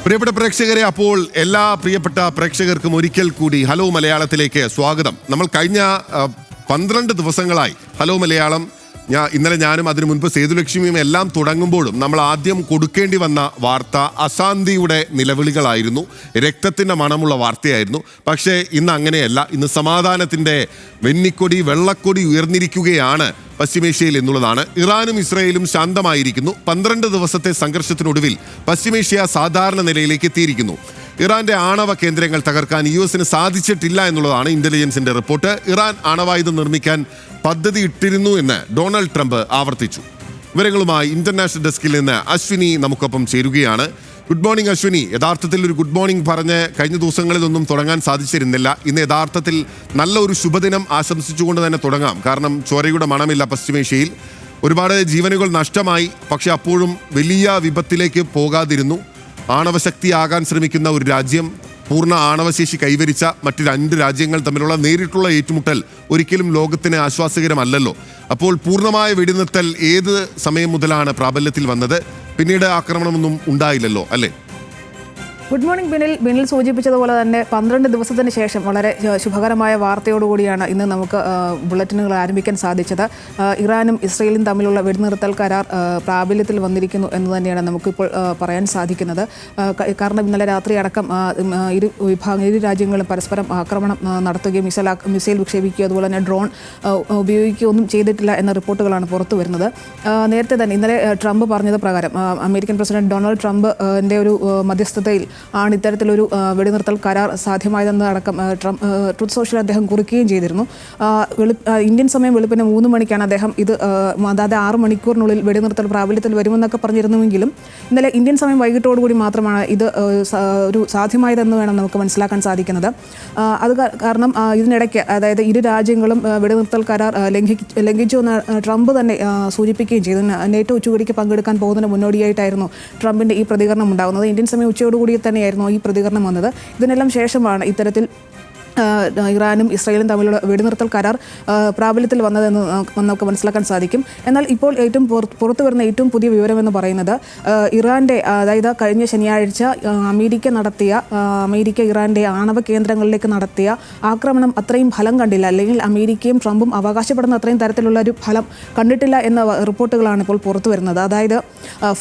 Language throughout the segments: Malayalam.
പ്രിയപ്പെട്ട പ്രേക്ഷകരെ, അപ്പോൾ എല്ലാ പ്രിയപ്പെട്ട പ്രേക്ഷകർക്കും ഒരിക്കൽ കൂടി ഹലോ മലയാളത്തിലേക്ക് സ്വാഗതം. നമ്മൾ കഴിഞ്ഞ 12 ദിവസങ്ങളായി ഹലോ മലയാളം ഇന്നലെ ഞാനും അതിനു മുൻപ് സേതുലക്ഷ്മിയും എല്ലാം തുടങ്ങുമ്പോഴും നമ്മൾ ആദ്യം കൊടുക്കേണ്ടി വന്ന വാർത്ത അശാന്തിയുടെ നിലവിളികളായിരുന്നു, രക്തത്തിൻ്റെ മണമുള്ള വാർത്തയായിരുന്നു. പക്ഷേ ഇന്ന് അങ്ങനെയല്ല. ഇന്ന് സമാധാനത്തിൻ്റെ വെന്നിക്കൊടി, വെള്ളക്കൊടി ഉയർന്നിരിക്കുകയാണ് പശ്ചിമേഷ്യയിൽ എന്നുള്ളതാണ്. ഇറാനും ഇസ്രയേലും ശാന്തമായിരിക്കുന്നു. 12 ദിവസത്തെ സംഘർഷത്തിനൊടുവിൽ പശ്ചിമേഷ്യ സാധാരണ നിലയിലേക്ക് എത്തിയിരിക്കുന്നു. ഇറാന്റെ ആണവ കേന്ദ്രങ്ങൾ തകർക്കാൻ US സാധിച്ചിട്ടില്ല എന്നുള്ളതാണ് ഇന്റലിജൻസിന്റെ റിപ്പോർട്ട്. ഇറാൻ ആണവായുധം നിർമ്മിക്കാൻ പദ്ധതി ഇട്ടിരുന്നു എന്ന് ഡൊണാൾഡ് ട്രംപ് ആവർത്തിച്ചു. വിവരങ്ങളുമായി ഇന്റർനാഷണൽ ഡെസ്കിൽ നിന്ന് അശ്വിനി നമുക്കൊപ്പം ചേരുകയാണ്. Good morning Ashwini. യഥാർത്ഥത്തിൽ ഒരു ഗുഡ് മോർണിംഗ് പറഞ്ഞ് കഴിഞ്ഞ ദിവസങ്ങളിലൊന്നും തുടങ്ങാൻ സാധിച്ചിരുന്നില്ല. ഇന്ന് യഥാർത്ഥത്തിൽ നല്ല ഒരു ശുഭദിനം ആശംസിച്ചുകൊണ്ട് തന്നെ തുടങ്ങാം. കാരണം ചോരയുടെ മണമില്ല പശ്ചിമേഷ്യയിൽ. ഒരുപാട് ജീവനുകൾ നഷ്ടമായി. പക്ഷെ അപ്പോഴും വലിയ വിപത്തിലേക്ക് പോകാതിരുന്നു. ആണവശക്തിയാകാൻ ശ്രമിക്കുന്ന ഒരു രാജ്യം, പൂർണ്ണ ആണവശേഷി കൈവരിച്ച മറ്റ് 2 രാജ്യങ്ങൾ തമ്മിലുള്ള നേരിട്ടുള്ള ഏറ്റുമുട്ടൽ ഒരിക്കലും ലോകത്തിന് ആശ്വാസകരമല്ലല്ലോ. അപ്പോൾ പൂർണ്ണമായ വെടിനിർത്തൽ ഏത് സമയം മുതലാണ് പ്രാബല്യത്തിൽ വന്നത്? പിന്നീട് ആക്രമണമൊന്നും ഉണ്ടായില്ലല്ലോ, അല്ലേ? ഗുഡ് മോർണിംഗ് ബിനിൽ സൂചിപ്പിച്ചതുപോലെ തന്നെ 12 ദിവസത്തിന് ശേഷം വളരെ ശുഭകരമായ വാർത്തയോടുകൂടിയാണ് ഇന്ന് നമുക്ക് ബുള്ളറ്റിനുകൾ ആരംഭിക്കാൻ സാധിച്ചത്. ഇറാനും ഇസ്രയേലും തമ്മിലുള്ള വെടിനിർത്തൽ കരാർ പ്രാബല്യത്തിൽ വന്നിരിക്കുന്നു എന്ന് തന്നെയാണ് നമുക്കിപ്പോൾ പറയാൻ സാധിക്കുന്നത്. കാരണം ഇന്നലെ രാത്രി അടക്കം ഇരു രാജ്യങ്ങളും പരസ്പരം ആക്രമണം നടത്തുകയും മിസൈൽ വിക്ഷേപിക്കുകയും അതുപോലെ തന്നെ ഡ്രോൺ ഉപയോഗിക്കുകയൊന്നും ചെയ്തിട്ടില്ല എന്ന റിപ്പോർട്ടുകളാണ് പുറത്തു വരുന്നത്. നേരത്തെ തന്നെ ഇന്നലെ ട്രംപ് പറഞ്ഞത് പ്രകാരം അമേരിക്കൻ പ്രസിഡന്റ് ഡൊണാൾഡ് ട്രംപിൻ്റെ ഒരു മധ്യസ്ഥതയിൽ ആണ് ഇത്തരത്തിലൊരു വെടിനിർത്തൽ കരാർ സാധ്യമായതെന്ന് അടക്കം ട്രൂത്ത് സോഷ്യൽ അദ്ദേഹം കുറിക്കുകയും ചെയ്തിരുന്നു. ഇന്ത്യൻ സമയം വെളുപ്പിന് 3 മണിക്കാണ് അദ്ദേഹം അതായത് 6 മണിക്കൂറിനുള്ളിൽ വെടിനിർത്തൽ പ്രാബല്യത്തിൽ വരുമെന്നൊക്കെ പറഞ്ഞിരുന്നുവെങ്കിലും ഇന്നലെ ഇന്ത്യൻ സമയം വൈകിട്ടോടുകൂടി മാത്രമാണ് ഇത് ഒരു സാധ്യമായതെന്ന് വേണം നമുക്ക് മനസ്സിലാക്കാൻ സാധിക്കുന്നത്. അത് കാരണം ഇതിനിടയ്ക്ക് അതായത് ഇരു രാജ്യങ്ങളും വെടിനിർത്തൽ കരാർ ലംഘിച്ചു എന്ന് ട്രംപ് തന്നെ സൂചിപ്പിക്കുകയും ചെയ്തു. നേറ്റോ ഉച്ചകോടിക്ക് പങ്കെടുക്കാൻ പോകുന്നതിന് മുന്നോടിയായിട്ടായിരുന്നു ട്രംപിൻ്റെ ഈ പ്രതികരണം ഉണ്ടാകുന്നത്. ഇന്ത്യൻ സമയം ഉച്ചയോടുകൂടി തന്നെയായിരുന്നു ഈ പ്രതികരണം വന്നത്. ഇതിനെല്ലാം ശേഷമാണ് ഇത്തരത്തിൽ ഇറാനും ഇസ്രയേലും തമ്മിലുള്ള വെടിനിർത്തൽ കരാർ പ്രാബല്യത്തിൽ വന്നതെന്ന് നമുക്ക് മനസ്സിലാക്കാൻ സാധിക്കും. എന്നാൽ ഇപ്പോൾ ഏറ്റവും പുറത്തു വരുന്ന ഏറ്റവും പുതിയ വിവരമെന്ന് പറയുന്നത് ഇറാൻ്റെ അതായത് കഴിഞ്ഞ ശനിയാഴ്ച അമേരിക്ക ഇറാൻ്റെ ആണവ കേന്ദ്രങ്ങളിലേക്ക് നടത്തിയ ആക്രമണം അത്രയും ഫലം കണ്ടില്ല, അല്ലെങ്കിൽ അമേരിക്കയും ട്രംപും അവകാശപ്പെടുന്ന അത്രയും തരത്തിലുള്ള ഒരു ഫലം കണ്ടിട്ടില്ല എന്ന റിപ്പോർട്ടുകളാണ് ഇപ്പോൾ പുറത്തു വരുന്നത്. അതായത്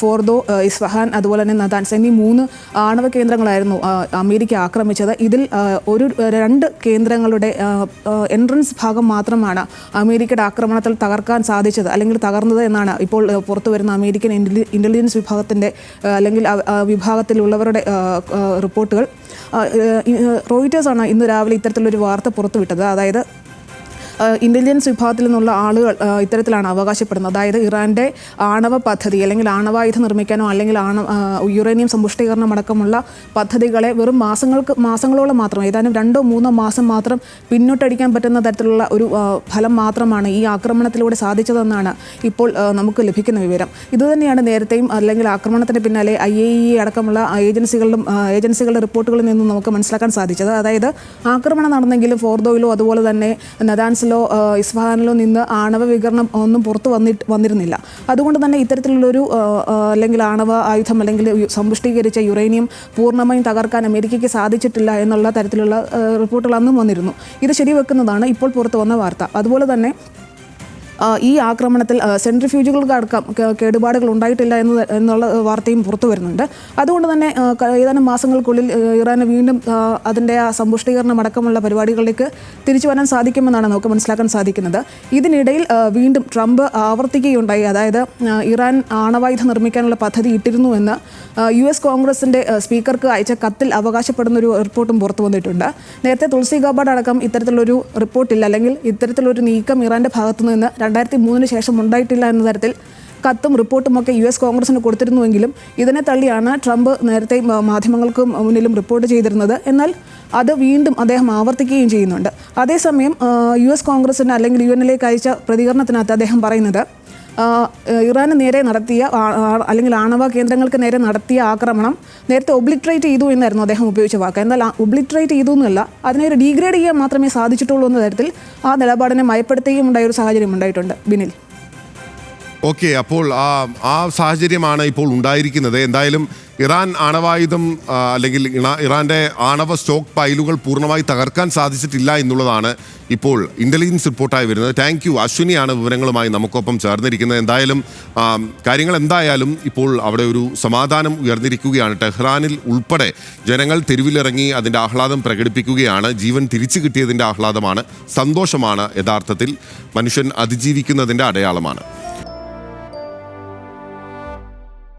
ഫോർദോ, ഇസ്ഫഹാൻ അതുപോലെ തന്നെ നതാൻസ് എന്നീ 3 ആണവ കേന്ദ്രങ്ങളായിരുന്നു അമേരിക്ക ആക്രമിച്ചത്. ഇതിൽ 2 കേന്ദ്രങ്ങളുടെ എൻട്രൻസ് ഭാഗം മാത്രമാണ് അമേരിക്കയുടെ ആക്രമണത്തിൽ തകർക്കാൻ സാധിച്ചത്, അല്ലെങ്കിൽ തകർന്നത് എന്നാണ് ഇപ്പോൾ പുറത്തു വരുന്ന അമേരിക്കൻ ഇന്റലിജൻസ് വിഭാഗത്തിൻ്റെ അല്ലെങ്കിൽ വിഭാഗത്തിലുള്ളവരുടെ റിപ്പോർട്ടുകൾ. റോയിറ്റേഴ്സാണ് ഇന്ന് രാവിലെ ഇത്തരത്തിലൊരു വാർത്ത പുറത്തുവിട്ടത്. അതായത് ഇന്റലിജൻസ് വിഭാഗത്തിൽ നിന്നുള്ള ആളുകൾ ഇത്തരത്തിലാണ് അവകാശപ്പെടുന്നത്. അതായത് ഇറാൻ്റെ ആണവ പദ്ധതി അല്ലെങ്കിൽ ആണവായുധം നിർമ്മിക്കാനോ അല്ലെങ്കിൽ യുറേനിയം സമ്പുഷ്ടീകരണം അടക്കമുള്ള പദ്ധതികളെ വെറും മാസങ്ങളോളം മാത്രം, ഏതാനും 2-3 മാസം മാത്രം പിന്നോട്ടടിക്കാൻ പറ്റുന്ന തരത്തിലുള്ള ഒരു ഫലം മാത്രമാണ് ഈ ആക്രമണത്തിലൂടെ സാധിച്ചതെന്നാണ് ഇപ്പോൾ നമുക്ക് ലഭിക്കുന്ന വിവരം. ഇതുതന്നെയാണ് നേരത്തെയും അല്ലെങ്കിൽ ആക്രമണത്തിന് പിന്നാലെ IAEA അടക്കമുള്ള ഏജൻസികളുടെ റിപ്പോർട്ടുകളിൽ നിന്നും നമുക്ക് മനസ്സിലാക്കാൻ സാധിച്ചത്. അതായത് ആക്രമണം നടന്നെങ്കിലും ഫോർദോയിലോ അതുപോലെ തന്നെ നദാൻസിലോ ഇസ്ഫഹാനിലോ നിന്ന് ആണവ വികരണം ഒന്നും പുറത്തു വന്നിരുന്നില്ല. അതുകൊണ്ട് തന്നെ ഇത്തരത്തിലുള്ളൊരു അല്ലെങ്കിൽ ആണവ ആയുധം അല്ലെങ്കിൽ സമ്പുഷ്ടീകരിച്ച യുറേനിയം പൂർണ്ണമായും തകർക്കാൻ അമേരിക്കയ്ക്ക് സാധിച്ചിട്ടില്ല എന്നുള്ള തരത്തിലുള്ള റിപ്പോർട്ടുകൾ അന്നും വന്നിരുന്നു. ഇത് ശരിവെക്കുന്നതാണ് ഇപ്പോൾ പുറത്തു വന്ന വാർത്ത. അതുപോലെ തന്നെ ഈ ആക്രമണത്തിൽ സെൻട്രിഫ്യൂജുകൾക്കടക്കം കേടുപാടുകൾ ഉണ്ടായിട്ടില്ല എന്നുള്ള വാർത്തയും പുറത്തു വരുന്നുണ്ട്. അതുകൊണ്ട് തന്നെ ഏതാനും മാസങ്ങൾക്കുള്ളിൽ ഇറാന് വീണ്ടും അതിൻ്റെ ആ സമ്പുഷ്ടീകരണം അടക്കമുള്ള പരിപാടികളിലേക്ക് തിരിച്ചു വരാൻ സാധിക്കുമെന്നാണ് നമുക്ക് മനസ്സിലാക്കാൻ സാധിക്കുന്നത്. ഇതിനിടയിൽ വീണ്ടും ട്രംപ് ആവർത്തിക്കുകയുണ്ടായി. അതായത് ഇറാൻ ആണവായുധം നിർമ്മിക്കാനുള്ള പദ്ധതി ഇട്ടിരുന്നു എന്ന് US കോൺഗ്രസിൻ്റെ സ്പീക്കർക്ക് അയച്ച കത്തിൽ അവകാശപ്പെടുന്ന ഒരു റിപ്പോർട്ടും പുറത്തു വന്നിട്ടുണ്ട്. നേരത്തെ തുളസി ഗാബാർഡ് അടക്കം ഇത്തരത്തിലൊരു റിപ്പോർട്ടില്ല, അല്ലെങ്കിൽ ഇത്തരത്തിലൊരു നീക്കം ഇറാൻ്റെ ഭാഗത്തു നിന്ന് 2003 ശേഷം ഉണ്ടായിട്ടില്ല എന്ന തരത്തിൽ കത്തും റിപ്പോർട്ടുമൊക്കെ US കോൺഗ്രസിന് കൊടുത്തിരുന്നുവെങ്കിലും ഇതിനെ തള്ളിയാണ് ട്രംപ് നേരത്തെ മാധ്യമങ്ങൾക്ക് മുന്നിലും റിപ്പോർട്ട് ചെയ്തിരുന്നത്. എന്നാൽ അത് വീണ്ടും അദ്ദേഹം ആവർത്തിക്കുകയും ചെയ്യുന്നുണ്ട്. അതേസമയം US കോൺഗ്രസിന് അല്ലെങ്കിൽ UN അയച്ച പ്രതികരണത്തിനകത്ത് അദ്ദേഹം പറയുന്നത് ഇറാന് നേരെ നടത്തിയ അല്ലെങ്കിൽ ആണവ കേന്ദ്രങ്ങൾക്ക് നേരെ നടത്തിയ ആക്രമണം നേരത്തെ ഒബ്ലിട്രേറ്റ് ചെയ്തു എന്നായിരുന്നു അദ്ദേഹം ഉപയോഗിച്ച വാക്ക്. എന്നാൽ ഒബ്ലിട്രേറ്റ് ചെയ്തു എന്നല്ല, അതിനെ ഡീഗ്രേഡ് ചെയ്യാൻ മാത്രമേ സാധിച്ചിട്ടുള്ളൂ എന്ന തരത്തിൽ ആ നിലപാടിനെ മയപ്പെടുത്തുകയും ഉണ്ടായ ഒരു സാഹചര്യം ഉണ്ടായിട്ടുണ്ട്. ബിനിൽ. ഓക്കെ, അപ്പോൾ ആ സാഹചര്യമാണ് ഇപ്പോൾ ഉണ്ടായിരിക്കുന്നത്. എന്തായാലും ഇറാൻ ആണവായുധം അല്ലെങ്കിൽ ഇറാന്റെ ആണവ സ്റ്റോക്ക് പൈലുകൾ പൂർണ്ണമായി തകർക്കാൻ സാധിച്ചിട്ടില്ല എന്നുള്ളതാണ് ഇപ്പോൾ ഇന്റലിജൻസ് റിപ്പോർട്ടായി വരുന്നത്. Thank you. അശ്വിനിയാണ് വിവരങ്ങളുമായി നമുക്കൊപ്പം ചേർന്നിരിക്കുന്നത്. എന്തായാലും കാര്യങ്ങൾ എന്തായാലും ഇപ്പോൾ അവിടെ ഒരു സമാധാനം ഉയർന്നിരിക്കുകയാണ്. ടെഹ്റാനിൽ ഉൾപ്പെടെ ജനങ്ങൾ തെരുവിലിറങ്ങി അതിൻ്റെ ആഹ്ലാദം പ്രകടിപ്പിക്കുകയാണ്. ജീവൻ തിരിച്ചു കിട്ടിയതിൻ്റെ ആഹ്ലാദമാണ്, സന്തോഷമാണ് യഥാർത്ഥത്തിൽ മനുഷ്യൻ അതിജീവിക്കുന്നതിൻ്റെ അടയാളമാണ്.